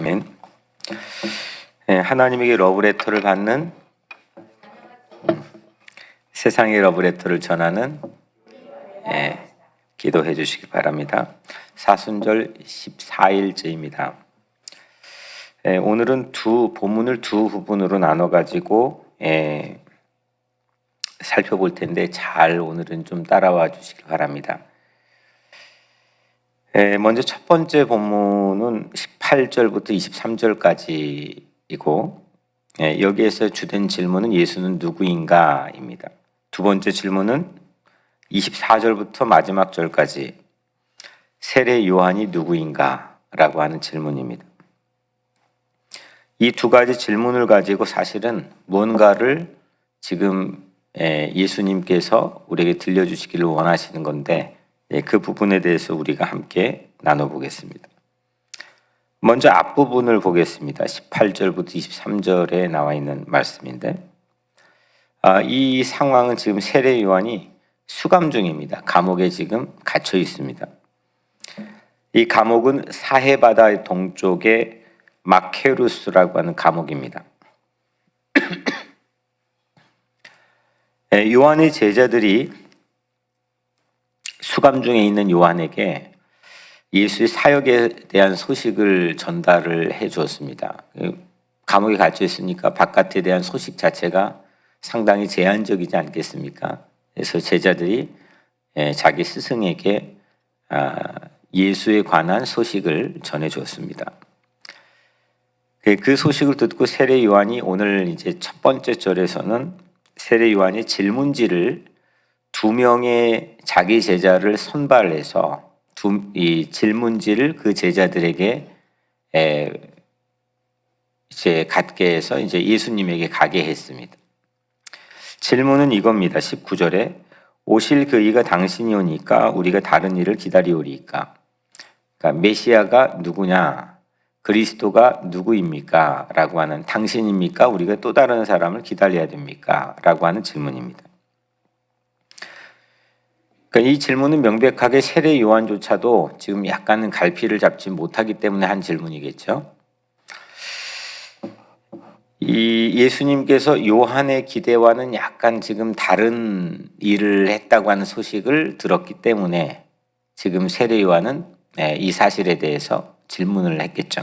아멘. 하나님에게 러브레터를 받는, 세상의 러브레터를 전하는 기도해 주시기 바랍니다. 사순절 14일째입니다. 오늘은 본문을 두 부분으로 나눠 가지고 살펴볼 텐데 잘 오늘은 좀 따라와 주시기 바랍니다. 먼저 첫 번째 본문은 18절부터 23절까지이고 여기에서 주된 질문은 예수는 누구인가입니다. 두 번째 질문은 24절부터 마지막 절까지 세례 요한이 누구인가라고 하는 질문입니다. 이 두 가지 질문을 가지고 사실은 무언가를 지금 예수님께서 우리에게 들려주시기를 원하시는 건데 그 부분에 대해서 우리가 함께 나눠보겠습니다. 먼저 앞부분을 보겠습니다. 18절부터 23절에 나와 있는 말씀인데 이 상황은 지금 세례 요한이 수감 중입니다. 감옥에 지금 갇혀 있습니다. 이 감옥은 사해바다의 동쪽의 마케루스라고 하는 감옥입니다. 요한의 제자들이 수감 중에 있는 요한에게 예수의 사역에 대한 소식을 전달을 해 주었습니다. 감옥에 갇혀 있으니까 바깥에 대한 소식 자체가 상당히 제한적이지 않겠습니까? 그래서 제자들이 자기 스승에게 예수에 관한 소식을 전해 주었습니다. 그 소식을 듣고 세례 요한이 오늘 이제 첫 번째 절에서는 세례 요한이 질문지를 두 명의 자기 제자를 선발해서 이 질문지를 그 제자들에게 이제 갖게 해서 이제 예수님에게 가게 했습니다. 질문은 이겁니다. 19절에 오실 그이가 당신이 오니까 우리가 다른 일을 기다리오리이까. 그러니까 메시아가 누구냐? 그리스도가 누구입니까? 라고 하는, 당신입니까? 우리가 또 다른 사람을 기다려야 됩니까? 라고 하는 질문입니다. 그러니까 이 질문은 명백하게 세례 요한조차도 지금 약간은 갈피를 잡지 못하기 때문에 한 질문이겠죠. 이 예수님께서 요한의 기대와는 약간 지금 다른 일을 했다고 하는 소식을 들었기 때문에 지금 세례 요한은 이 사실에 대해서 질문을 했겠죠.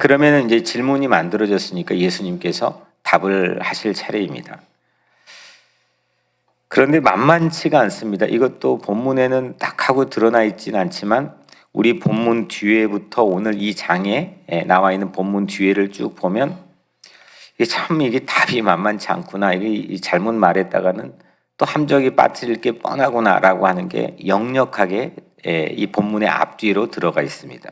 그러면 이제 질문이 만들어졌으니까 예수님께서 답을 하실 차례입니다. 그런데 만만치가 않습니다. 이것도 본문에는 딱 하고 드러나 있지는 않지만 우리 본문 뒤에부터 오늘 이 장에 나와 있는 본문 뒤에를 쭉 보면 이게 답이 만만치 않구나. 이게 잘못 말했다가는 또 함정이 빠뜨릴 게 뻔하구나라고 하는 게 역력하게 이 본문의 앞뒤로 들어가 있습니다.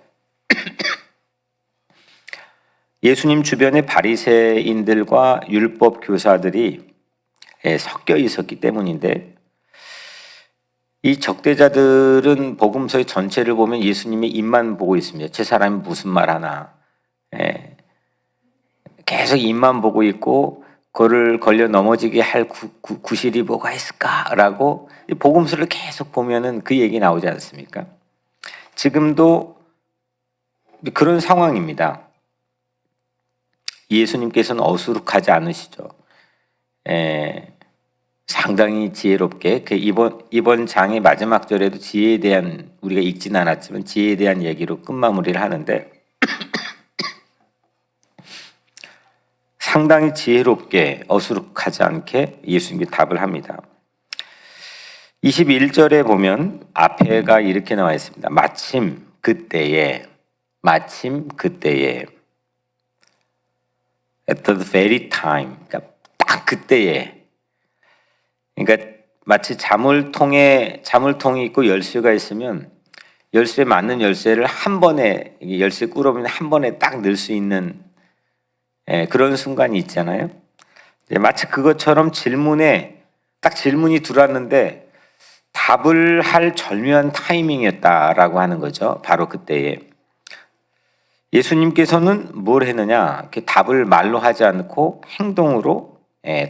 예수님 주변에 바리새인들과 율법 교사들이 섞여 있었기 때문인데 이 적대자들은 복음서의 전체를 보면 예수님의 입만 보고 있습니다. 저 사람이 무슨 말 하나. 계속 입만 보고 있고 그를 걸려 넘어지게 할 구실이 뭐가 있을까라고 복음서를 계속 보면은 그 얘기 나오지 않습니까? 지금도 그런 상황입니다. 예수님께서는 어수룩하지 않으시죠. 상당히 지혜롭게 이번 장의 마지막 절에도 지혜에 대한, 우리가 읽지는 않았지만 지혜에 대한 얘기로 끝마무리를 하는데 상당히 지혜롭게 어수룩하지 않게 예수님께 답을 합니다. 21절에 보면 앞에가 이렇게 나와 있습니다. 마침 그때에 at the very time, 그러니까 딱 그때에, 그러니까 마치 자물통이 있고 열쇠가 있으면 열쇠에 맞는 열쇠를 한 번에, 열쇠 꾸러미는 한 번에 딱 넣을 수 있는 그런 순간이 있잖아요. 마치 그것처럼 딱 질문이 들어왔는데 답을 할 절묘한 타이밍이었다라고 하는 거죠. 바로 그때에 예수님께서는 뭘 했느냐? 이렇게 답을 말로 하지 않고 행동으로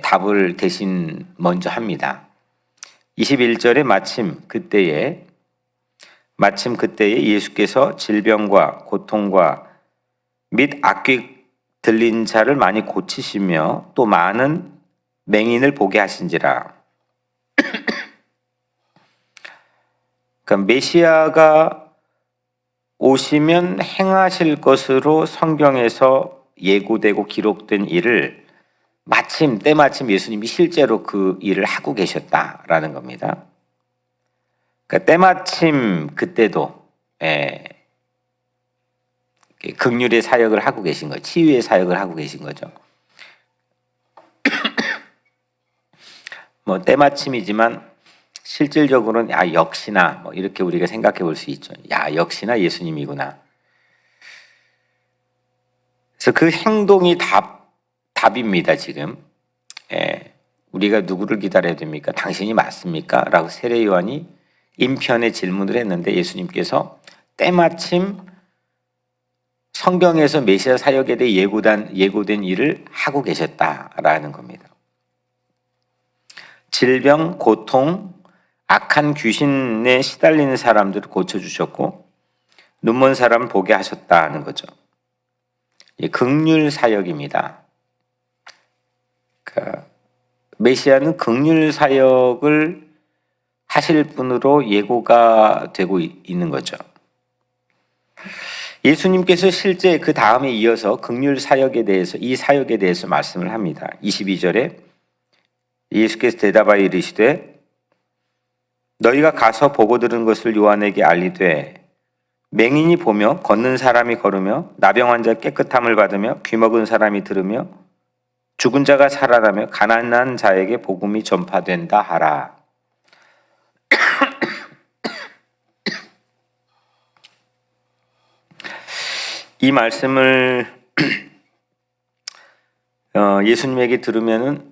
답을 대신 먼저 합니다. 21절에 마침 그때에 마침 그때에 예수께서 질병과 고통과 및 악귀 들린 자를 많이 고치시며 또 많은 맹인을 보게 하신지라. 그러니까 메시아가 오시면 행하실 것으로 성경에서 예고되고 기록된 일을 때마침 예수님이 실제로 그 일을 하고 계셨다라는 겁니다. 그러니까 때마침 그때도 긍휼의 사역을 하고 계신 거죠. 치유의 사역을 하고 계신 거죠. 뭐 때마침이지만 실질적으로는 역시나 뭐 이렇게 우리가 생각해 볼 수 있죠. 역시나 예수님이구나. 그래서 그 행동이 답입니다. 지금 우리가 누구를 기다려야 됩니까? 당신이 맞습니까? 라고 세례 요한이 인편에 질문을 했는데 예수님께서 때마침 성경에서 메시아 사역에 대해 예고된 일을 하고 계셨다라는 겁니다. 질병, 고통, 악한 귀신에 시달리는 사람들을 고쳐주셨고 눈먼 사람 보게 하셨다는 거죠. 긍휼 사역입니다. 그러니까 메시아는 긍휼 사역을 하실 분으로 예고가 되고 있는 거죠. 예수님께서 실제 그 다음에 이어서 긍휼 사역에 대해서 이 사역에 대해서 말씀을 합니다. 22절에 예수께서 대답하여 이르시되 너희가 가서 보고 들은 것을 요한에게 알리되 맹인이 보며 걷는 사람이 걸으며 나병 환자 깨끗함을 받으며 귀먹은 사람이 들으며 죽은 자가 살아나며 가난한 자에게 복음이 전파된다 하라. 이 말씀을 예수님에게 들으면은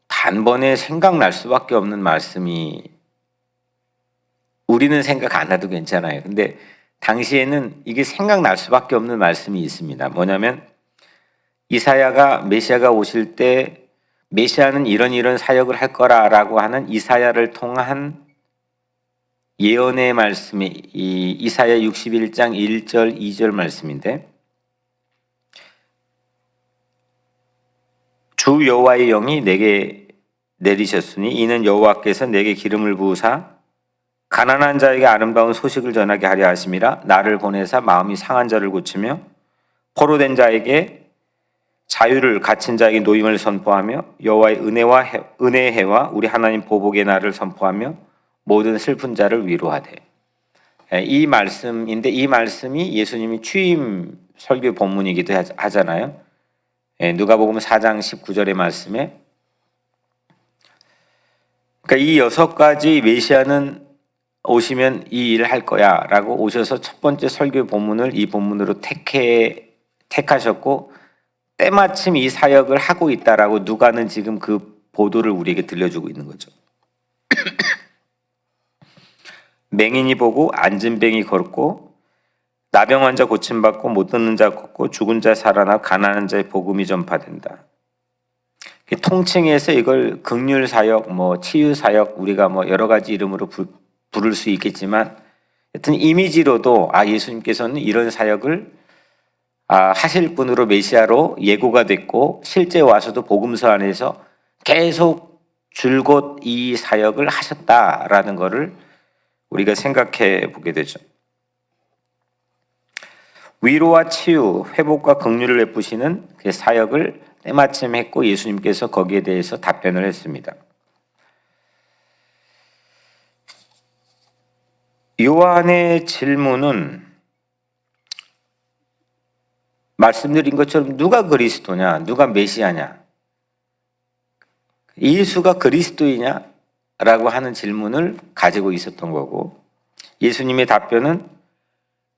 단번에 생각날 수밖에 없는 말씀이 우리는 생각 안 해도 괜찮아요. 근데 당시에는 이게 생각날 수밖에 없는 말씀이 있습니다. 뭐냐면 이사야가 메시아가 오실 때 메시아는 이런 사역을 할 거라라고 하는 이사야를 통한 예언의 말씀이 이 이사야 61장 1절 2절 말씀인데 주 여호와의 영이 내게 내리셨으니 이는 여호와께서 내게 기름을 부으사 가난한 자에게 아름다운 소식을 전하게 하려 하심이라. 나를 보내사 마음이 상한 자를 고치며 포로된 자에게 자유를, 갇힌 자에게 노임을 선포하며 여호와의 은혜의 해와 우리 하나님 보복의 날을 선포하며 모든 슬픈 자를 위로하되. 이 말씀인데 이 말씀이 예수님이 취임 설교 본문이기도 하잖아요. 누가복음 4장 19절의 말씀에 그러니까 이 6가지 메시아는 오시면 이 일을 할 거야 라고 오셔서 첫 번째 설교 본문을 이 본문으로 택하셨고 때마침 이 사역을 하고 있다라고 누가는 지금 그 보도를 우리에게 들려주고 있는 거죠. 맹인이 보고 앉은 뱅이 걷고 나병 환자 고침받고 못 듣는 자 걷고 죽은 자 살아나 가난한 자의 복음이 전파된다. 통칭해서 이걸 긍휼 사역, 치유 사역 우리가 여러 가지 이름으로 부를 수 있겠지만 하여튼 이미지로도 예수님께서는 이런 사역을 하실 분으로 메시아로 예고가 됐고 실제 와서도 복음서 안에서 계속 줄곧 이 사역을 하셨다라는 것을 우리가 생각해 보게 되죠. 위로와 치유, 회복과 긍휼을 베푸시는 그 사역을 때마침 했고 예수님께서 거기에 대해서 답변을 했습니다. 요한의 질문은 말씀드린 것처럼 누가 그리스도냐, 누가 메시아냐, 예수가 그리스도이냐 라고 하는 질문을 가지고 있었던 거고 예수님의 답변은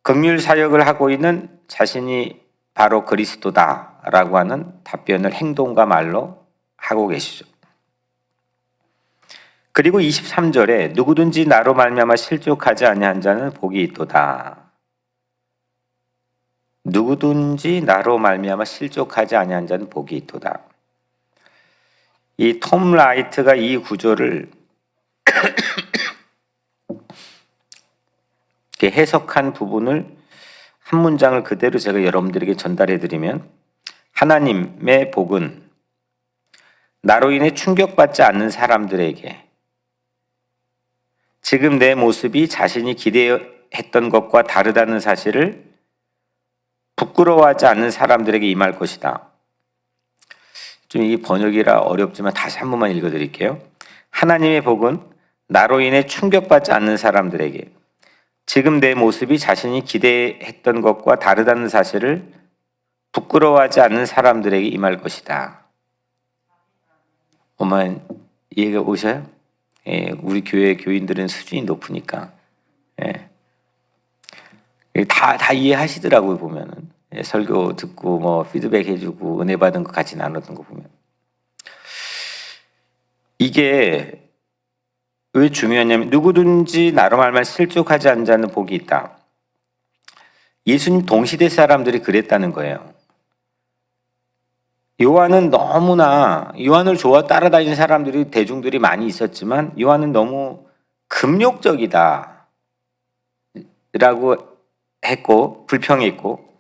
긍휼 사역을 하고 있는 자신이 바로 그리스도다라고 하는 답변을 행동과 말로 하고 계시죠. 그리고 23절에 누구든지 나로 말미암아 실족하지 아니한 자는 복이 있도다. 누구든지 나로 말미암아 실족하지 아니한 자는 복이 있도다. 이 톰 라이트가 이 구조를 이렇게 해석한 부분을 한 문장을 그대로 제가 여러분들에게 전달해 드리면, 하나님의 복은 나로 인해 충격받지 않는 사람들에게, 지금 내 모습이 자신이 기대했던 것과 다르다는 사실을 부끄러워하지 않는 사람들에게 임할 것이다. 좀 이 번역이라 어렵지만 다시 한 번만 읽어드릴게요. 하나님의 복은 나로 인해 충격받지 않는 사람들에게, 지금 내 모습이 자신이 기대했던 것과 다르다는 사실을 부끄러워하지 않는 사람들에게 임할 것이다. 엄마 이해가 오셔요? 예, 우리 교회 교인들은 수준이 높으니까 예. 다 이해하시더라고요. 보면은 예, 설교 듣고 뭐 피드백 해주고 은혜 받은 거 같이 나누던 거 보면, 이게 왜 중요하냐면, 누구든지 나로 말만 실족하지 않는 자는 복이 있다. 예수님 동시대 사람들이 그랬다는 거예요. 요한은 너무나, 요한을 좋아 따라다니는 사람들이, 대중들이 많이 있었지만 요한은 너무 금욕적이다 라고 했고 불평했고,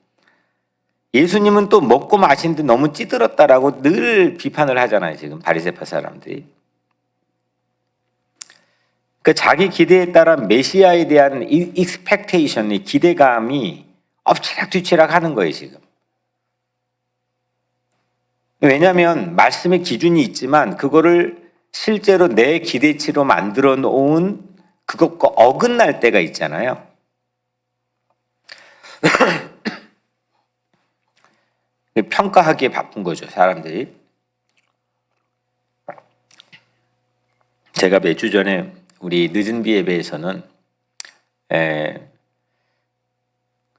예수님은 또 먹고 마시는데 너무 찌들었다라고 늘 비판을 하잖아요. 지금 바리새파 사람들이. 그 자기 기대에 따라 메시아에 대한 익스펙테이션이, 기대감이 엎치락뒤치락 하는 거예요 지금. 왜냐하면 말씀의 기준이 있지만 그거를 실제로 내 기대치로 만들어 놓은 그것과 어긋날 때가 있잖아요. 평가하기에 바쁜 거죠 사람들이. 제가 몇 주 전에 우리 늦은 비 예배에서는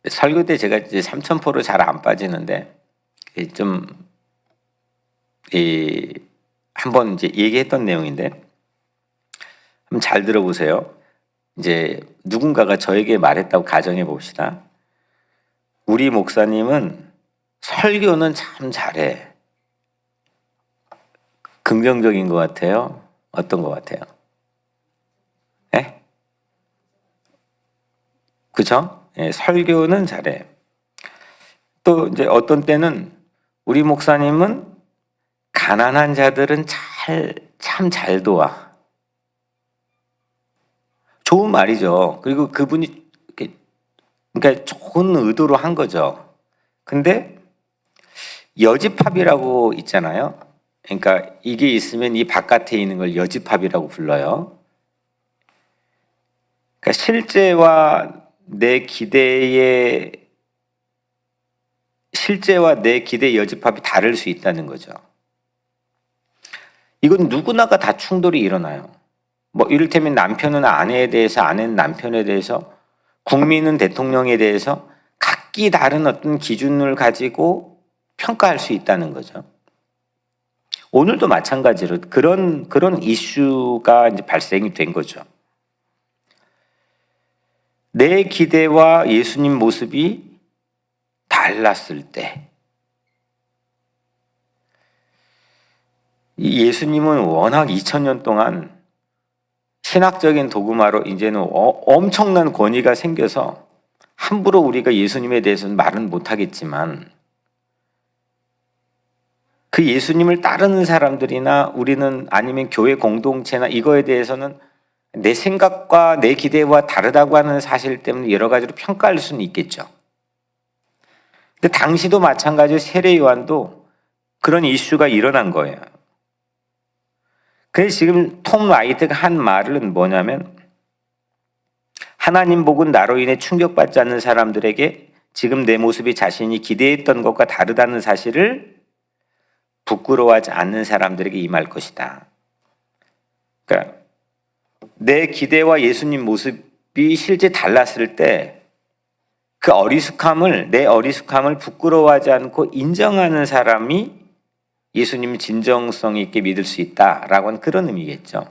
설교 때 제가 이제 삼천포로 잘 안 빠지는데 좀 한번 이제 얘기했던 내용인데 한번 잘 들어보세요. 이제 누군가가 저에게 말했다고 가정해 봅시다. 우리 목사님은 설교는 참 잘해. 긍정적인 것 같아요? 어떤 것 같아요? 예? 그죠? 예, 설교는 잘해. 또 이제 어떤 때는 우리 목사님은 가난한 자들은 참 잘 도와. 좋은 말이죠. 그리고 그분이 그러니까 좋은 의도로 한 거죠. 근데 여집합이라고 있잖아요. 그러니까 이게 있으면 이 바깥에 있는 걸 여집합이라고 불러요. 그러니까 실제와 내 기대 여집합이 다를 수 있다는 거죠. 이건 누구나가 다 충돌이 일어나요. 뭐 이를테면 남편은 아내에 대해서, 아내는 남편에 대해서, 국민은 대통령에 대해서 각기 다른 어떤 기준을 가지고 평가할 수 있다는 거죠. 오늘도 마찬가지로 그런 이슈가 이제 발생이 된 거죠. 내 기대와 예수님 모습이 달랐을 때, 예수님은 워낙 2000년 동안 신학적인 도구마로 이제는 엄청난 권위가 생겨서 함부로 우리가 예수님에 대해서는 말은 못하겠지만, 그 예수님을 따르는 사람들이나 우리는, 아니면 교회 공동체나 이거에 대해서는 내 생각과 내 기대와 다르다고 하는 사실 때문에 여러 가지로 평가할 수는 있겠죠. 근데 당시도 마찬가지로 세례 요한도 그런 이슈가 일어난 거예요. 그래서 지금 톰 라이트가 한 말은 뭐냐면, 하나님 복은 나로 인해 충격받지 않는 사람들에게 지금 내 모습이 자신이 기대했던 것과 다르다는 사실을 부끄러워하지 않는 사람들에게 임할 것이다. 그러니까 내 기대와 예수님 모습이 실제 달랐을 때 그 내 어리숙함을 부끄러워하지 않고 인정하는 사람이 예수님을 진정성 있게 믿을 수 있다라고 하는 그런 의미겠죠.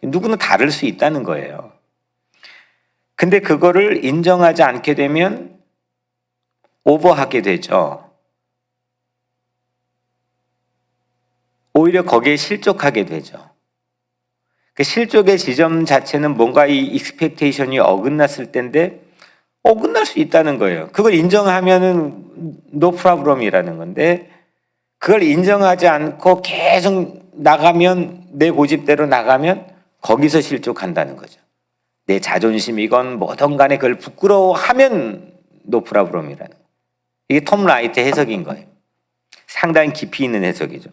누구는 다를 수 있다는 거예요. 근데 그거를 인정하지 않게 되면 오버하게 되죠. 오히려 거기에 실족하게 되죠. 그 실족의 지점 자체는 뭔가 이 익스펙테이션이 어긋났을 때인데, 어긋날 수 있다는 거예요. 그걸 인정하면은 no problem이라는 건데, 그걸 인정하지 않고 계속 나가면, 내 고집대로 나가면 거기서 실족한다는 거죠. 내 자존심이건 뭐든 간에 그걸 부끄러워하면 no problem이라는 거예요. 이게 톰 라이트 해석인 거예요. 상당히 깊이 있는 해석이죠.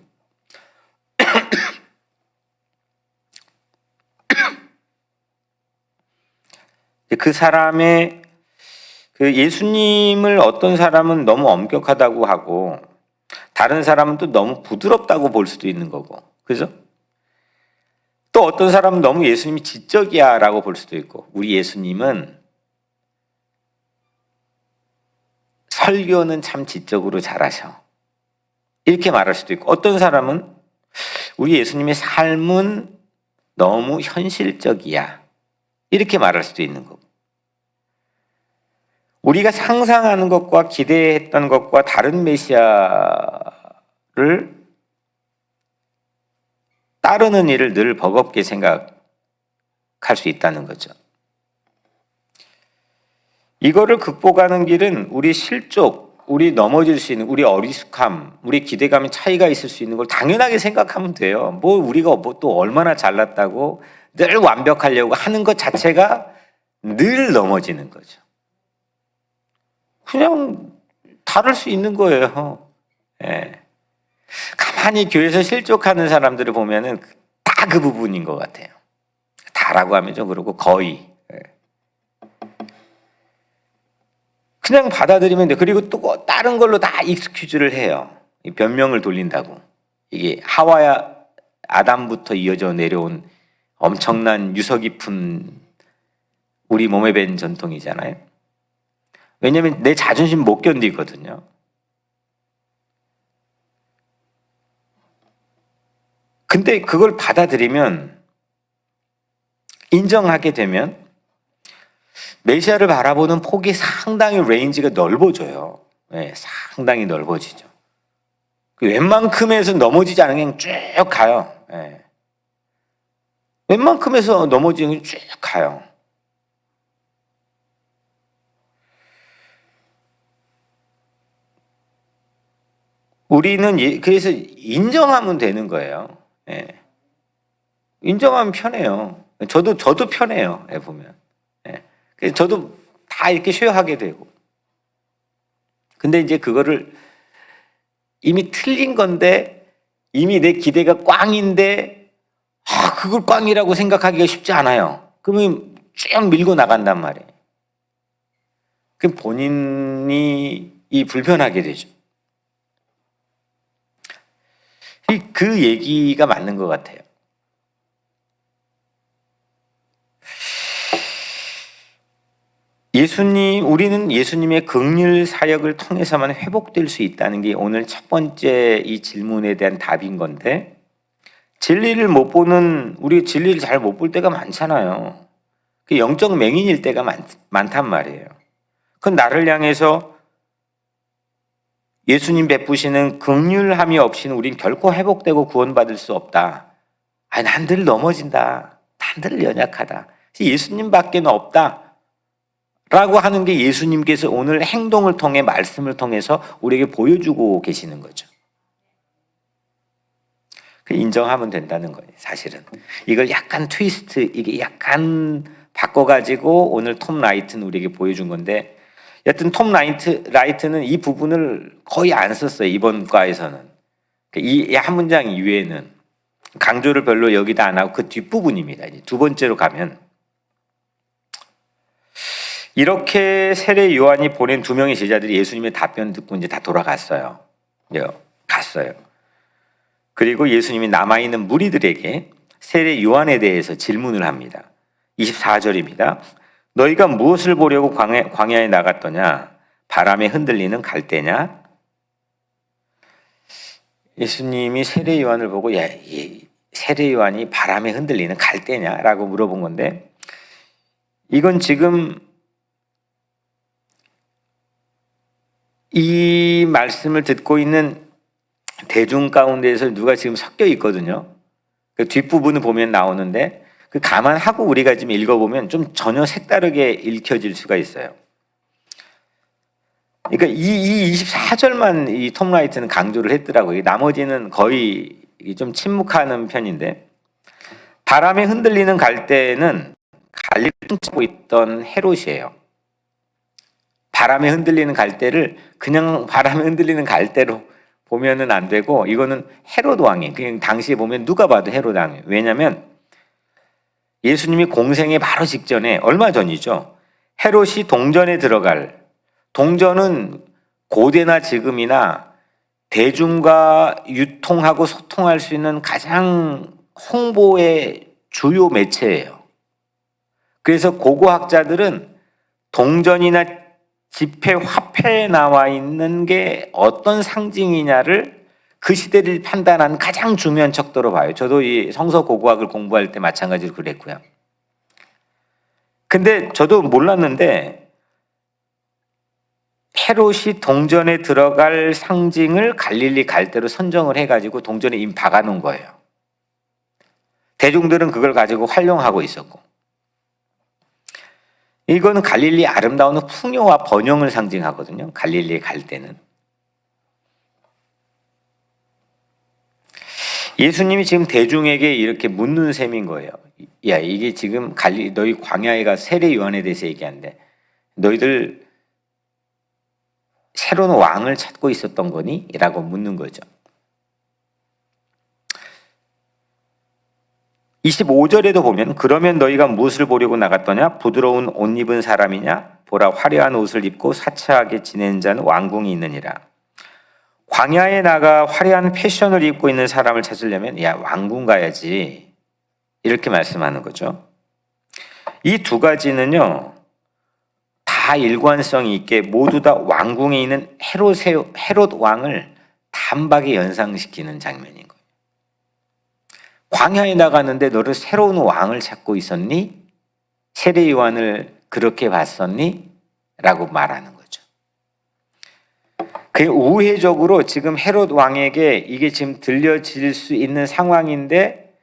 그 사람의 그 예수님을 어떤 사람은 너무 엄격하다고 하고 다른 사람은 또 너무 부드럽다고 볼 수도 있는 거고, 그죠? 또 어떤 사람은 너무 예수님이 지적이야 라고 볼 수도 있고, 우리 예수님은 설교는 참 지적으로 잘하셔 이렇게 말할 수도 있고, 어떤 사람은 우리 예수님의 삶은 너무 현실적이야 이렇게 말할 수도 있는 거고, 우리가 상상하는 것과 기대했던 것과 다른 메시아를 따르는 일을 늘 버겁게 생각할 수 있다는 거죠. 이거를 극복하는 길은 우리 실족, 우리 넘어질 수 있는, 우리 어리숙함, 우리 기대감의 차이가 있을 수 있는 걸 당연하게 생각하면 돼요. 뭐 우리가 뭐 또 얼마나 잘났다고 늘 완벽하려고 하는 것 자체가 늘 넘어지는 거죠. 그냥 다를 수 있는 거예요. 예. 가만히 교회에서 실족하는 사람들을 보면은 다 그 부분인 것 같아요. 다라고 하면 좀 그렇고 거의. 예. 그냥 받아들이면 돼. 그리고 또 다른 걸로 다 익스큐즈를 해요. 변명을 돌린다고. 이게 하와야 아담부터 이어져 내려온 엄청난 유서 깊은 우리 몸에 밴 전통이잖아요. 왜냐하면 내 자존심 못 견디거든요. 근데 그걸 받아들이면, 인정하게 되면 메시아를 바라보는 폭이 상당히 레인지가 넓어져요. 네, 상당히 넓어지죠. 웬만큼에서 넘어지지 않으면 쭉 가요. 네. 웬만큼에서 넘어지면 쭉 가요. 우리는 그래서 인정하면 되는 거예요. 예. 인정하면 편해요. 저도 편해요. 보면. 예. 그래서 저도 다 이렇게 쉐어하게 되고. 근데 이제 그거를 이미 틀린 건데, 이미 내 기대가 꽝인데, 그걸 꽝이라고 생각하기가 쉽지 않아요. 그러면 쭉 밀고 나간단 말이에요. 그럼 본인이 불편하게 되죠. 그 얘기가 맞는 것 같아요. 우리는 예수님의 긍휼 사역을 통해서만 회복될 수 있다는 게 오늘 첫 번째 이 질문에 대한 답인 건데, 우리 진리를 잘 못 볼 때가 많잖아요. 그 영적 맹인일 때가 많단 말이에요. 그 나를 향해서 예수님 베푸시는 긍휼함이 없이는 우린 결코 회복되고 구원받을 수 없다. 난 늘 넘어진다. 난 늘 연약하다. 예수님밖에 없다. 라고 하는 게 예수님께서 오늘 행동을 통해, 말씀을 통해서 우리에게 보여주고 계시는 거죠. 인정하면 된다는 거예요, 사실은. 이걸 약간 이게 약간 바꿔가지고 오늘 톰 라이트는 우리에게 보여준 건데, 여튼 톰 라이트는 이 부분을 거의 안 썼어요, 이번 과에서는. 이 한 문장 이외에는 강조를 별로 여기다 안 하고 그 뒷부분입니다. 이제 두 번째로 가면, 이렇게 세례 요한이 보낸 두 명의 제자들이 예수님의 답변 듣고 이제 다 돌아갔어요. 갔어요. 그리고 예수님이 남아있는 무리들에게 세례 요한에 대해서 질문을 합니다. 24절입니다. 너희가 무엇을 보려고 광야에 나갔더냐? 바람에 흔들리는 갈대냐? 예수님이 세례 요한을 보고 세례 요한이 바람에 흔들리는 갈대냐라고 물어본 건데, 이건 지금 이 말씀을 듣고 있는 대중 가운데에서 누가 지금 섞여 있거든요. 그 뒷부분을 보면 나오는데, 그 감안하고 우리가 지금 읽어보면 좀 전혀 색다르게 읽혀질 수가 있어요. 그러니까 이 24절만 이 톰 라이트는 강조를 했더라고요. 나머지는 거의 좀 침묵하는 편인데, 바람에 흔들리는 갈대는 갈리를 훔치고 있던 헤롯이에요. 바람에 흔들리는 갈대를 그냥 바람에 흔들리는 갈대로 보면은 안 되고, 이거는 헤롯 왕이, 그냥 당시에 보면 누가 봐도 헤롯 왕이에요. 왜냐하면 예수님이 공생의 바로 직전에, 얼마 전이죠, 헤롯이 동전에 들어갈, 동전은 고대나 지금이나 대중과 유통하고 소통할 수 있는 가장 홍보의 주요 매체예요. 그래서 고고학자들은 동전이나 지폐, 화폐에 나와 있는 게 어떤 상징이냐를 그 시대를 판단하는 가장 중요한 척도로 봐요. 저도 이 성서 고고학을 공부할 때 마찬가지로 그랬고요. 근데 저도 몰랐는데 헤롯이 동전에 들어갈 상징을 갈릴리 갈대로 선정을 해가지고 동전에 이미 박아놓은 거예요. 대중들은 그걸 가지고 활용하고 있었고, 이거는 갈릴리의 아름다운 풍요와 번영을 상징하거든요. 갈릴리의 갈대는. 예수님이 지금 대중에게 이렇게 묻는 셈인 거예요. 야, 이게 지금 너희 광야에 가 세례 요한에 대해서 얘기하는데, 너희들 새로운 왕을 찾고 있었던 거니? 라고 묻는 거죠. 25절에도 보면, 그러면 너희가 무엇을 보려고 나갔더냐? 부드러운 옷 입은 사람이냐? 보라, 화려한 옷을 입고 사치하게 지내는 자는 왕궁이 있느니라. 광야에 나가 화려한 패션을 입고 있는 사람을 찾으려면 야, 왕궁 가야지, 이렇게 말씀하는 거죠. 이 두 가지는요, 다 일관성이 있게 모두 다 왕궁에 있는 헤롯 왕을 단박에 연상시키는 장면인 거예요. 광야에 나가는데 너를 새로운 왕을 찾고 있었니? 세례 요한을 그렇게 봤었니? 라고 말하는 거죠. 그 우회적으로 지금 헤롯 왕에게 이게 지금 들려질 수 있는 상황인데,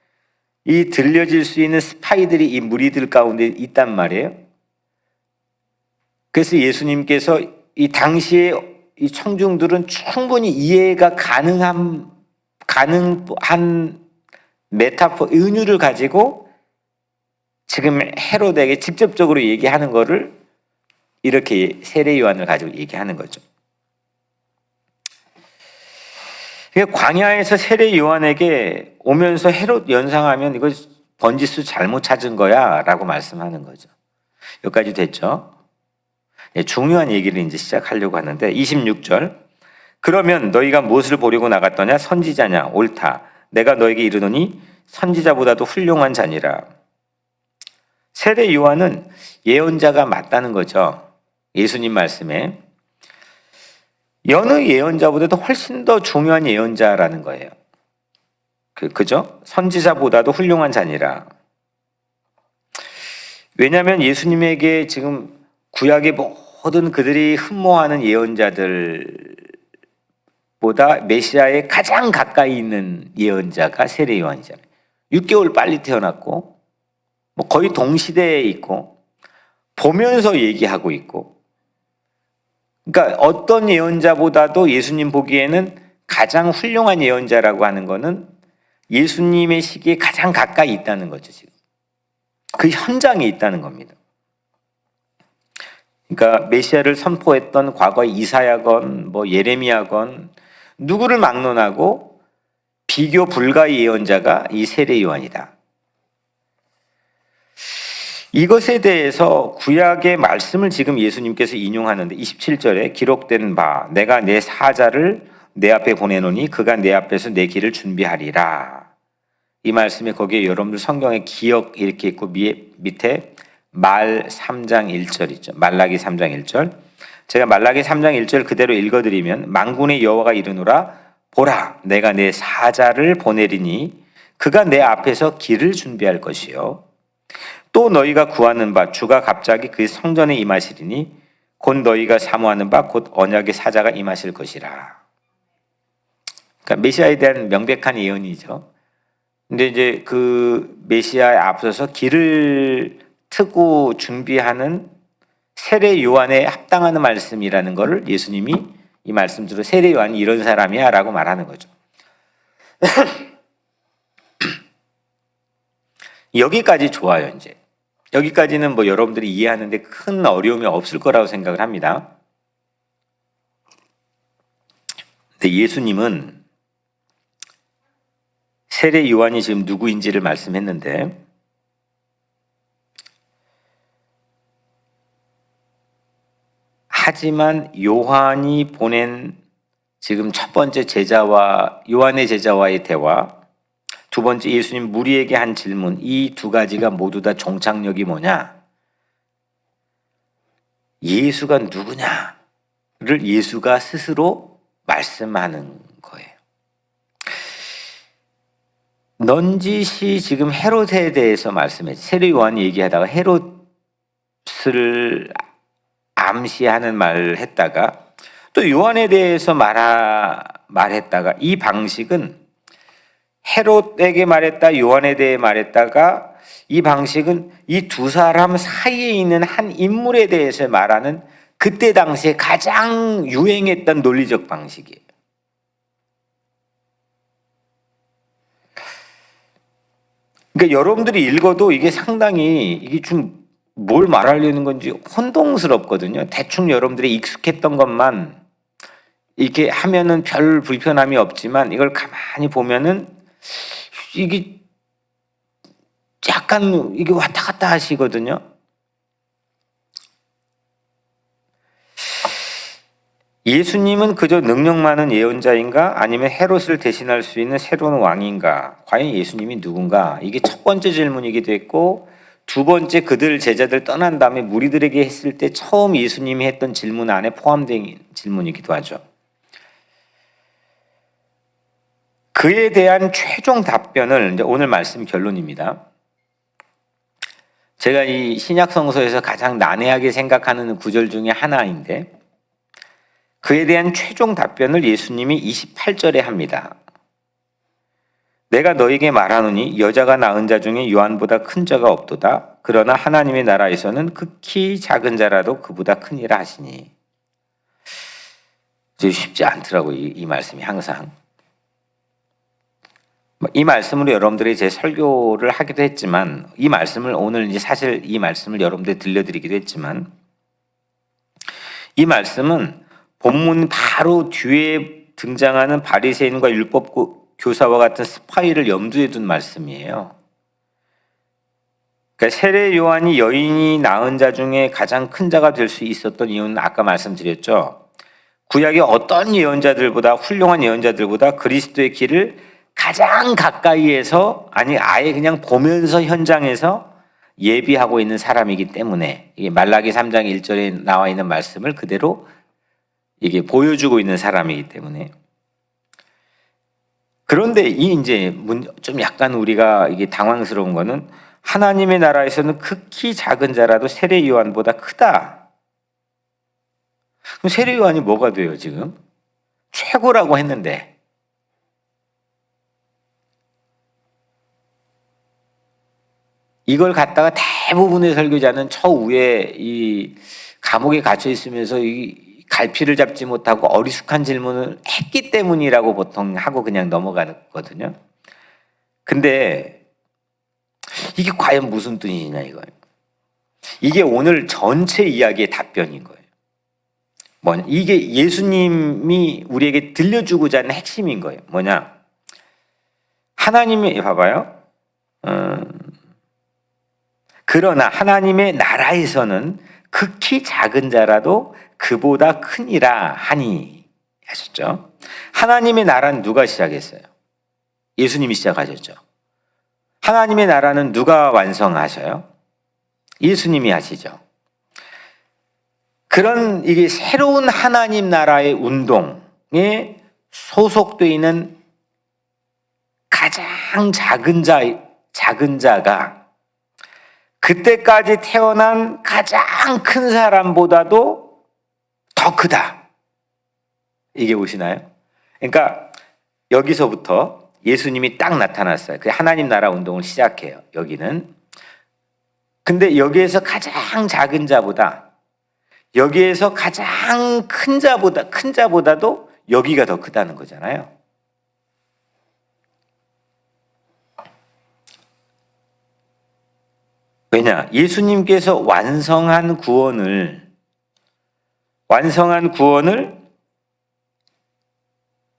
이 들려질 수 있는 스파이들이 이 무리들 가운데 있단 말이에요. 그래서 예수님께서 이 당시에 이 청중들은 충분히 이해가 가능한 메타포, 은유를 가지고 지금 헤롯에게 직접적으로 얘기하는 거를 이렇게 세례 요한을 가지고 얘기하는 거죠. 광야에서 세례 요한에게 오면서 헤롯 연상하면 이거 번지수 잘못 찾은 거야 라고 말씀하는 거죠. 여기까지 됐죠? 중요한 얘기를 이제 시작하려고 하는데, 26절, 그러면 너희가 무엇을 보려고 나갔더냐? 선지자냐? 옳다. 내가 너에게 이르노니 선지자보다도 훌륭한 자니라. 세례 요한은 예언자가 맞다는 거죠. 예수님 말씀에 여느 예언자보다도 훨씬 더 중요한 예언자라는 거예요. 그죠? 선지자보다도 훌륭한 자니라. 왜냐하면 예수님에게 지금 구약의 모든 그들이 흠모하는 예언자들보다 메시아에 가장 가까이 있는 예언자가 세례 요한이잖아요. 6개월 빨리 태어났고, 뭐 거의 동시대에 있고, 보면서 얘기하고 있고, 그러니까 어떤 예언자보다도 예수님 보기에는 가장 훌륭한 예언자라고 하는 것은 예수님의 시기에 가장 가까이 있다는 거죠. 지금 그 현장에 있다는 겁니다. 그러니까 메시아를 선포했던 과거의 이사야건 뭐 예레미야건 누구를 막론하고 비교 불가의 예언자가 이 세례 요한이다. 이것에 대해서 구약의 말씀을 지금 예수님께서 인용하는데, 27절에 기록된 바 내가 내 사자를 내 앞에 보내노니 그가 내 앞에서 내 길을 준비하리라. 이 말씀에 거기에 여러분들 성경에 기억 이렇게 있고 밑에 말 3장 1절 있죠. 말라기 3장 1절. 제가 말라기 3장 1절 그대로 읽어드리면, 만군의 여호와가 이르노라 보라 내가 내 사자를 보내리니 그가 내 앞에서 길을 준비할 것이요 또 너희가 구하는 바 주가 갑자기 그 성전에 임하시리니 곧 너희가 사모하는 바 곧 언약의 사자가 임하실 것이라. 그러니까 메시아에 대한 명백한 예언이죠. 근데 이제 그 메시아에 앞서서 길을 트고 준비하는 세례 요한에 합당하는 말씀이라는 것을 예수님이 이 말씀대로 세례 요한이 이런 사람이야 라고 말하는 거죠. 여기까지 좋아요. 이제 여기까지는 뭐 여러분들이 이해하는데 큰 어려움이 없을 거라고 생각을 합니다. 근데 예수님은 세례 요한이 지금 누구인지를 말씀했는데 하지만 요한이 보낸 지금 첫 번째 제자와 요한의 제자와의 대화, 두 번째 예수님 무리에게 한 질문, 이 두 가지가 모두 다 종착역이 뭐냐? 예수가 누구냐를 예수가 스스로 말씀하는 거예요. 넌지시 지금 헤롯에 대해서 말씀해. 세례 요한이 얘기하다가 헤롯을 암시하는 말을 했다가 또 요한에 대해서 말했다가 이 방식은 헤롯에게 말했다, 요한에 대해 말했다가 이 방식은 이 두 사람 사이에 있는 한 인물에 대해서 말하는 그때 당시에 가장 유행했던 논리적 방식이에요. 그러니까 여러분들이 읽어도 이게 상당히 이게 좀 뭘 말하려는 건지 혼동스럽거든요. 대충 여러분들이 익숙했던 것만 이렇게 하면은 별 불편함이 없지만 이걸 가만히 보면은 이게 약간 이게 왔다 갔다 하시거든요. 예수님은 그저 능력 많은 예언자인가 아니면 헤롯을 대신할 수 있는 새로운 왕인가? 과연 예수님이 누군가? 이게 첫 번째 질문이기도 했고 두 번째 그들 제자들 떠난 다음에 무리들에게 했을 때 처음 예수님이 했던 질문 안에 포함된 질문이기도 하죠. 그에 대한 최종 답변을 이제 오늘 말씀 결론입니다. 제가 이 신약 성서에서 가장 난해하게 생각하는 구절 중에 하나인데 그에 대한 최종 답변을 예수님이 28절에 합니다. 내가 너에게 말하노니 여자가 낳은 자 중에 요한보다 큰 자가 없도다. 그러나 하나님의 나라에서는 극히 작은 자라도 그보다 크니라 하시니. 쉽지 않더라고요. 이 말씀이 항상. 이 말씀으로 여러분들이 제 설교를 하기도 했지만 이 말씀을 오늘 이제 사실 이 말씀을 여러분들이 들려드리기도 했지만 이 말씀은 본문 바로 뒤에 등장하는 바리새인과 율법 교사와 같은 스파이를 염두에 둔 말씀이에요. 그러니까 세례 요한이 여인이 낳은 자 중에 가장 큰 자가 될 수 있었던 이유는 아까 말씀드렸죠. 구약의 어떤 예언자들보다 훌륭한 예언자들보다 그리스도의 길을 가장 가까이에서 아니 아예 그냥 보면서 현장에서 예비하고 있는 사람이기 때문에 이게 말라기 3장 1절에 나와 있는 말씀을 그대로 이게 보여주고 있는 사람이기 때문에. 그런데 이 이제 좀 약간 우리가 이게 당황스러운 거는 하나님의 나라에서는 극히 작은 자라도 세례 요한보다 크다. 그럼 세례 요한이 뭐가 돼요 지금? 최고라고 했는데. 이걸 갖다가 대부분의 설교자는 처우에 이 감옥에 갇혀 있으면서 이 갈피를 잡지 못하고 어리숙한 질문을 했기 때문이라고 보통 하고 그냥 넘어가거든요. 근데 이게 과연 무슨 뜻이냐 이거예요. 이게 오늘 전체 이야기의 답변인 거예요. 이게 예수님이 우리에게 들려주고자 하는 핵심인 거예요. 뭐냐? 하나님의 봐봐요. 그러나 하나님의 나라에서는 극히 작은 자라도 그보다 크니라 하니 하셨죠. 하나님의 나라는 누가 시작했어요? 예수님이 시작하셨죠. 하나님의 나라는 누가 완성하셔요? 예수님이 하시죠. 그런 이게 새로운 하나님 나라의 운동에 소속되어 있는 가장 작은 자가 그때까지 태어난 가장 큰 사람보다도 더 크다. 이게 보시나요? 그러니까 여기서부터 예수님이 딱 나타났어요. 그 하나님 나라 운동을 시작해요. 여기는. 근데 여기에서 가장 작은 자보다 여기에서 가장 큰 자보다도 여기가 더 크다는 거잖아요. 왜냐? 예수님께서 완성한 구원을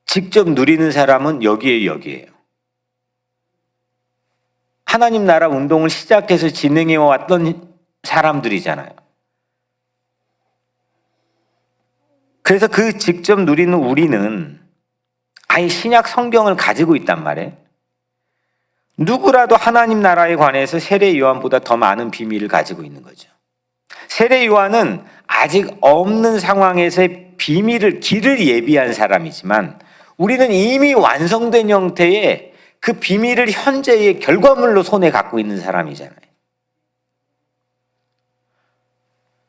직접 누리는 사람은 여기에요. 하나님 나라 운동을 시작해서 진행해 왔던 사람들이잖아요. 그래서 그 직접 누리는 우리는 아예 신약 성경을 가지고 있단 말이에요. 누구라도 하나님 나라에 관해서 세례 요한보다 더 많은 비밀을 가지고 있는 거죠. 세례 요한은 아직 없는 상황에서의 길을 예비한 사람이지만 우리는 이미 완성된 형태의 그 비밀을 현재의 결과물로 손에 갖고 있는 사람이잖아요.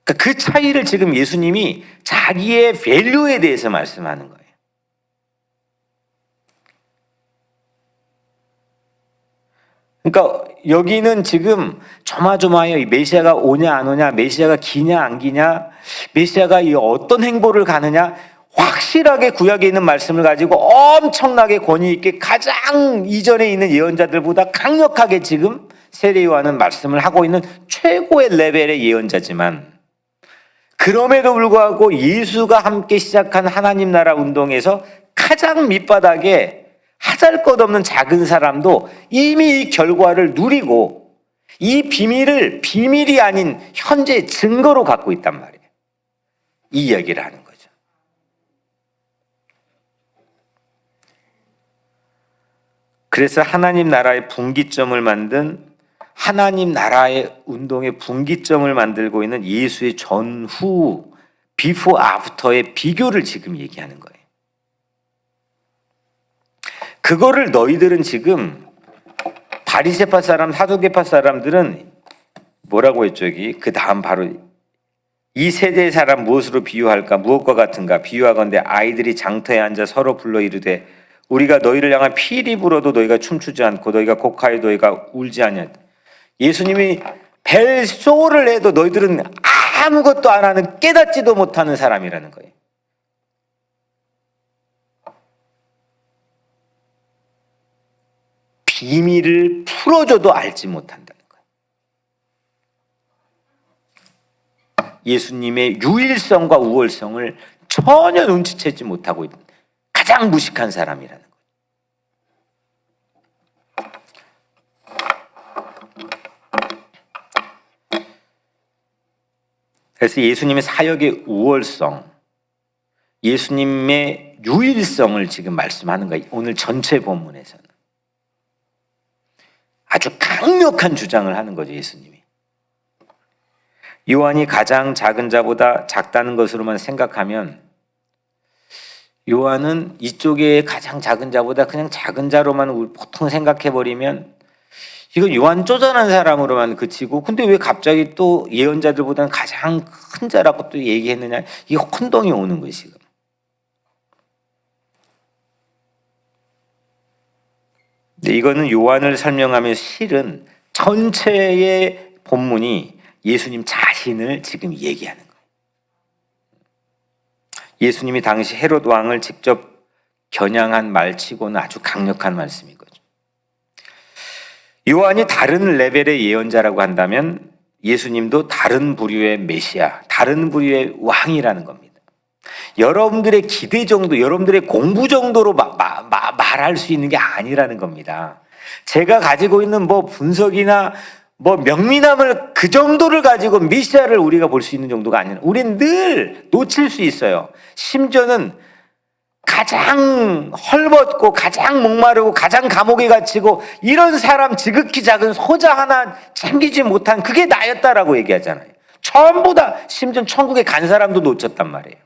그러니까 그 차이를 지금 예수님이 자기의 밸류에 대해서 말씀하는 거예요. 그러니까 여기는 지금 조마조마해요. 이 메시아가 오냐 안 오냐, 메시아가 기냐 안 기냐, 메시아가 이 어떤 행보를 가느냐, 확실하게 구약에 있는 말씀을 가지고 엄청나게 권위 있게 가장 이전에 있는 예언자들보다 강력하게 지금 세례 요한은 말씀을 하고 있는 최고의 레벨의 예언자지만, 그럼에도 불구하고 예수가 함께 시작한 하나님 나라 운동에서 가장 밑바닥에 하잘것없는 작은 사람도 이미 이 결과를 누리고 이 비밀을 비밀이 아닌 현재 증거로 갖고 있단 말이에요. 이 이야기를 하는 거죠. 그래서 하나님 나라의 분기점을 만든, 하나님 나라의 운동의 분기점을 만들고 있는 예수의 전후, 비포 아프터의 비교를 지금 얘기하는 거예요. 그거를 너희들은 지금 바리새파 사람, 사두개파 사람들은 뭐라고 했죠? 그 다음 바로 이 세대의 사람 무엇으로 비유할까? 무엇과 같은가? 비유하건대 아이들이 장터에 앉아 서로 불러 이르되 우리가 너희를 향한 피리 불어도 너희가 춤추지 않고 너희가 곡하여도 너희가 울지 아니하다. 예수님이 벨소를 해도 너희들은 아무것도 안 하는, 깨닫지도 못하는 사람이라는 거예요. 비밀을 풀어줘도 알지 못한다는 거예요. 예수님의 유일성과 우월성을 전혀 눈치채지 못하고 있는 가장 무식한 사람이라는 거예요. 그래서 예수님의 사역의 우월성, 예수님의 유일성을 지금 말씀하는 거예요. 오늘 전체 본문에서는. 아주 강력한 주장을 하는 거죠, 예수님이. 요한이 가장 작은 자보다 작다는 것으로만 생각하면 요한은 이쪽에 가장 작은 자보다 그냥 작은 자로만 보통 생각해버리면 이건 요한 쪼잔한 사람으로만 그치고, 근데 왜 갑자기 또 예언자들보다는 가장 큰 자라고 또 얘기했느냐, 이게 혼동이 오는 거예요 지금. 근데 이거는 요한을 설명하면서 실은 전체의 본문이 예수님 자신을 지금 얘기하는 거예요. 예수님이 당시 헤롯 왕을 직접 겨냥한 말치고는 아주 강력한 말씀인 거죠. 요한이 다른 레벨의 예언자라고 한다면 예수님도 다른 부류의 메시아, 다른 부류의 왕이라는 겁니다. 여러분들의 기대 정도, 여러분들의 공부 정도로 말할 수 있는 게 아니라는 겁니다. 제가 가지고 있는 분석이나 명민함을 그 정도를 가지고 메시아를 우리가 볼 수 있는 정도가 아니라, 우린 늘 놓칠 수 있어요. 심지어는 가장 헐벗고 가장 목마르고 가장 감옥에 갇히고 이런 사람, 지극히 작은 소자 하나 챙기지 못한 그게 나였다라고 얘기하잖아요. 전부 다, 심지어 천국에 간 사람도 놓쳤단 말이에요.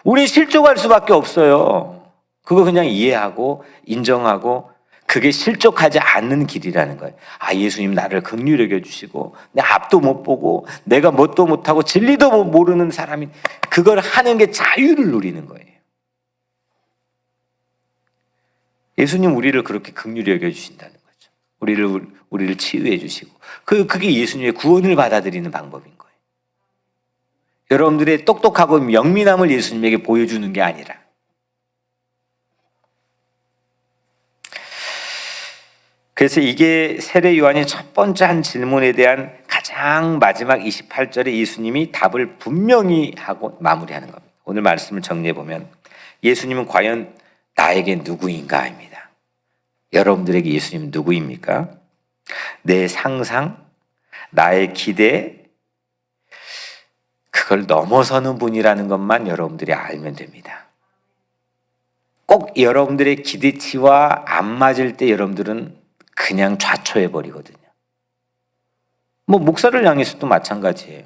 우리 실족할 수밖에 없어요. 그거 그냥 이해하고 인정하고, 그게 실족하지 않는 길이라는 거예요. 아, 예수님 나를 긍휼히 여겨주시고 내 앞도 못 보고 내가 뭣도 못하고 진리도 모르는 사람이 그걸 하는 게 자유를 누리는 거예요. 예수님 우리를 그렇게 긍휼히 여겨주신다는 거죠. 우리를 치유해 주시고, 그게 예수님의 구원을 받아들이는 방법인 거예요. 여러분들의 똑똑하고 명민함을 예수님에게 보여주는 게 아니라 그래서 이게 세례 요한이 첫 번째 한 질문에 대한 가장 마지막 28절에 예수님이 답을 분명히 하고 마무리하는 겁니다. 오늘 말씀을 정리해 보면 예수님은 과연 나에게 누구인가입니다. 여러분들에게 예수님 누구입니까? 내 상상, 나의 기대, 그걸 넘어서는 분이라는 것만 여러분들이 알면 됩니다. 꼭 여러분들의 기대치와 안 맞을 때 여러분들은 그냥 좌초해 버리거든요. 목사를 향해서도 마찬가지예요.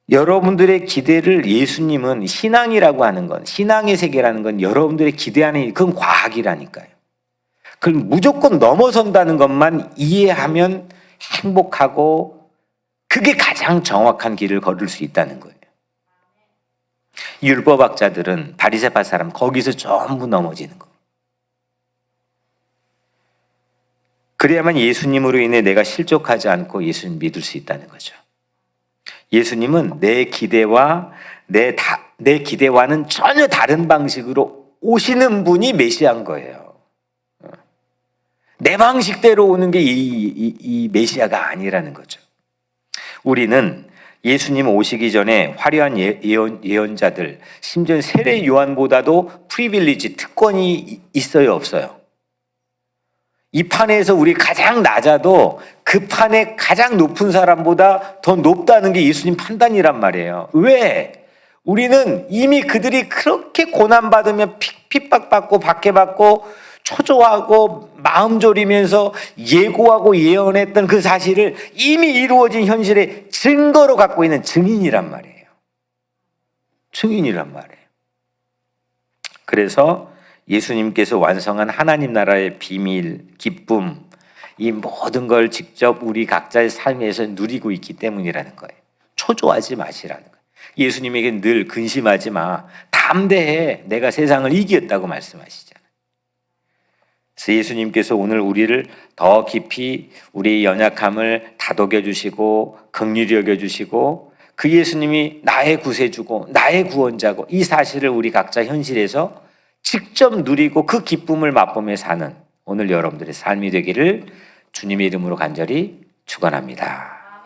여러분들의 기대를 예수님은 신앙이라고 하는 건, 신앙의 세계라는 건 여러분들의 기대하는 그건 과학이라니까요. 그걸 무조건 넘어선다는 것만 이해하면 행복하고 그게 가장 정확한 길을 걸을 수 있다는 거예요. 율법학자들은 바리새파 사람 거기서 전부 넘어지는 거예요. 그래야만 예수님으로 인해 내가 실족하지 않고 예수님 믿을 수 있다는 거죠. 예수님은 내 기대와 내 기대와는 전혀 다른 방식으로 오시는 분이 메시아인 거예요. 내 방식대로 오는 게 이 메시아가 아니라는 거죠. 우리는 예수님 오시기 전에 화려한 예언자들, 심지어 세례 요한보다도 프리빌리지, 특권이 있어요, 없어요? 이 판에서 우리 가장 낮아도 그 판에 가장 높은 사람보다 더 높다는 게 예수님 판단이란 말이에요. 왜? 우리는 이미 그들이 그렇게 고난받으며 핍박받고 박해받고 초조하고 마음 졸이면서 예고하고 예언했던 그 사실을 이미 이루어진 현실의 증거로 갖고 있는 증인이란 말이에요. 증인이란 말이에요. 그래서 예수님께서 완성한 하나님 나라의 비밀, 기쁨, 이 모든 걸 직접 우리 각자의 삶에서 누리고 있기 때문이라는 거예요. 초조하지 마시라는 거예요. 예수님에게 늘 근심하지 마. 담대해. 내가 세상을 이겼다고 말씀하시잖아요. 그래서 예수님께서 오늘 우리를 더 깊이 우리의 연약함을 다독여 주시고 긍휼히 여겨 주시고 그 예수님이 나의 구세주고 나의 구원자고 이 사실을 우리 각자 현실에서 직접 누리고 그 기쁨을 맛보며 사는 오늘 여러분들의 삶이 되기를 주님의 이름으로 간절히 축원합니다.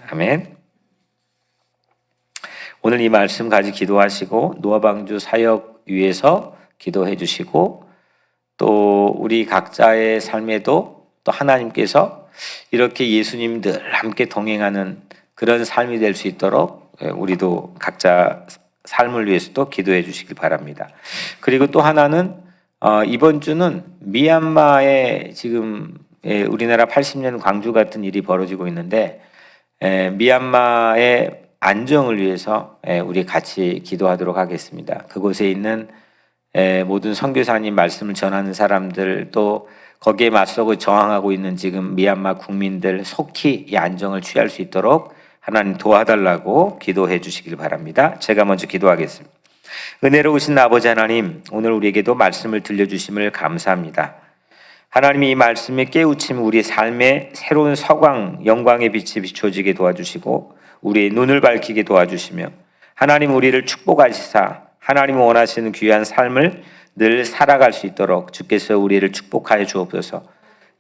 아멘. 오늘 이 말씀 가지고 기도하시고 노아방주 사역 위해서 기도해 주시고 또 우리 각자의 삶에도 또 하나님께서 이렇게 예수님 늘 함께 동행하는 그런 삶이 될 수 있도록 우리도 각자 삶을 위해서도 기도해 주시길 바랍니다. 그리고 또 하나는 이번 주는 미얀마에 지금 우리나라 80년 광주 같은 일이 벌어지고 있는데 미얀마의 안정을 위해서 우리 같이 기도하도록 하겠습니다. 그곳에 있는 모든 선교사님 말씀을 전하는 사람들 또 거기에 맞서고 저항하고 있는 지금 미얀마 국민들 속히 이 안정을 취할 수 있도록 하나님 도와달라고 기도해 주시길 바랍니다. 제가 먼저 기도하겠습니다. 은혜로우신 아버지 하나님, 오늘 우리에게도 말씀을 들려주심을 감사합니다. 하나님이 이 말씀에 깨우치면 우리 삶에 새로운 서광, 영광의 빛이 비춰지게 도와주시고 우리의 눈을 밝히게 도와주시며 하나님 우리를 축복하시사 하나님이 원하시는 귀한 삶을 늘 살아갈 수 있도록 주께서 우리를 축복하여 주옵소서.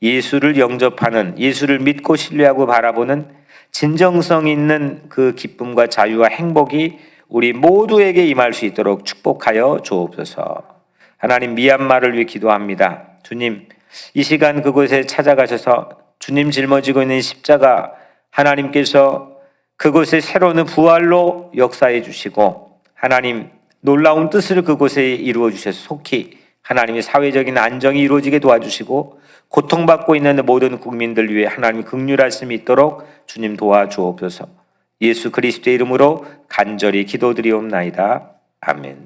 예수를 영접하는, 예수를 믿고 신뢰하고 바라보는 진정성 있는 그 기쁨과 자유와 행복이 우리 모두에게 임할 수 있도록 축복하여 주옵소서. 하나님 미얀마를 위해 기도합니다. 주님 이 시간 그곳에 찾아가셔서 주님 짊어지고 있는 십자가 하나님께서 그곳에 새로운 부활로 역사해 주시고 하나님 놀라운 뜻을 그곳에 이루어 주셔서 속히 하나님의 사회적인 안정이 이루어지게 도와주시고 고통받고 있는 모든 국민들 위해 하나님의 긍휼하심이 있도록 주님 도와주옵소서. 예수 그리스도의 이름으로 간절히 기도드리옵나이다. 아멘.